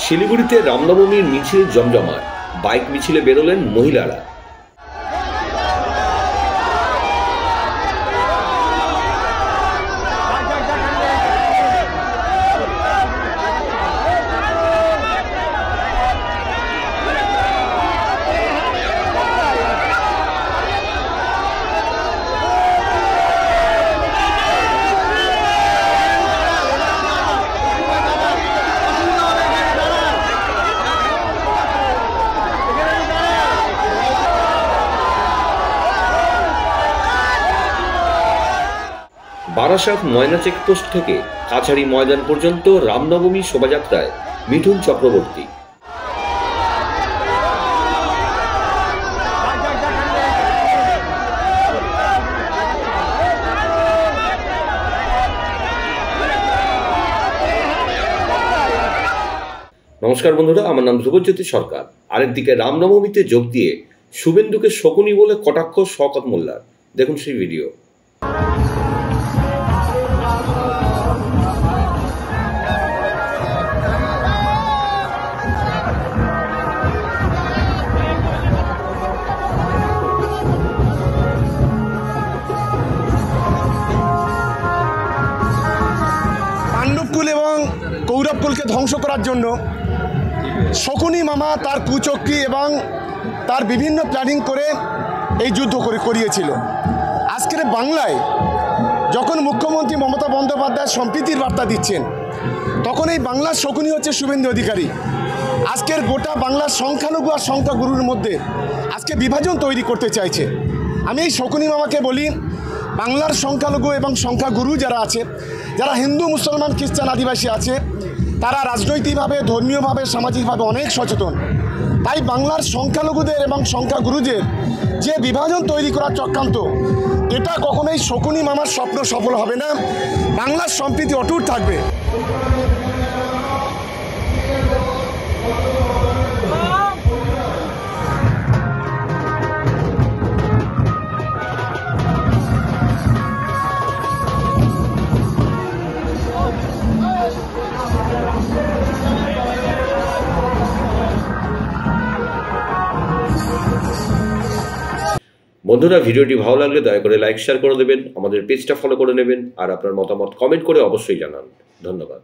শিলিগুড়িতে রামনবমীর মিছিল জমজমাট, বাইক মিছিলে বেরোলেন মহিলারা। বারাসাত ময়না চেকপোস্ট থেকে কাছাড়ি ময়দান পর্যন্ত রামনবমী শোভাযাত্রায় মিঠুন চক্রবর্তী। নমস্কার বন্ধুরা, আমার নাম ধ্রুবজ্যোতি সরকার। আরেকদিকে রামনবমীতে যোগ দিয়ে শুভেন্দুকে শকুনি বলে কটাক্ষ শওকত মোল্লার। দেখুন সেই ভিডিও। পাণ্ডবকুল এবং কৌরবকুলকে ধ্বংস করার জন্য শকুনি মামা তার কুচক্রী এবং তার বিভিন্ন প্ল্যানিং করে এই যুদ্ধ করিয়েছিল। আজকের বাংলায় যখন মুখ্যমন্ত্রী মমতা বন্দ্যোপাধ্যায় সম্প্রীতির বার্তা দিচ্ছেন, তখন এই বাংলার শকুনি হচ্ছে শুভেন্দু অধিকারী। আজকের গোটা বাংলার সংখ্যালঘু আর সংখ্যাগুরুর মধ্যে আজকে বিভাজন তৈরি করতে চাইছে। আমি এই শকুনি মামাকে বলি, বাংলার সংখ্যালঘু এবং সংখ্যাগুরু যারা আছে, যারা হিন্দু, মুসলমান, খ্রিস্টান, আদিবাসী আছে, তারা রাজনৈতিকভাবে, ধর্মীয়ভাবে, সামাজিকভাবে অনেক সচেতন। তাই বাংলার সংখ্যালঘুদের এবং সংখ্যাগুরুদের যে বিভাজন তৈরি করার চক্রান্ত, এটা কখনোই শকুনি মামার স্বপ্ন সফল হবে না। বাংলার সম্প্রীতি অটুট থাকবে। বন্ধুরা, ভিডিওটি ভালো লাগলে দয়া করে লাইক শেয়ার করে দেবেন, আমাদের পেজটা ফলো করে নেবেন আর আপনার মতামত কমেন্ট করে অবশ্যই জানান। ধন্যবাদ।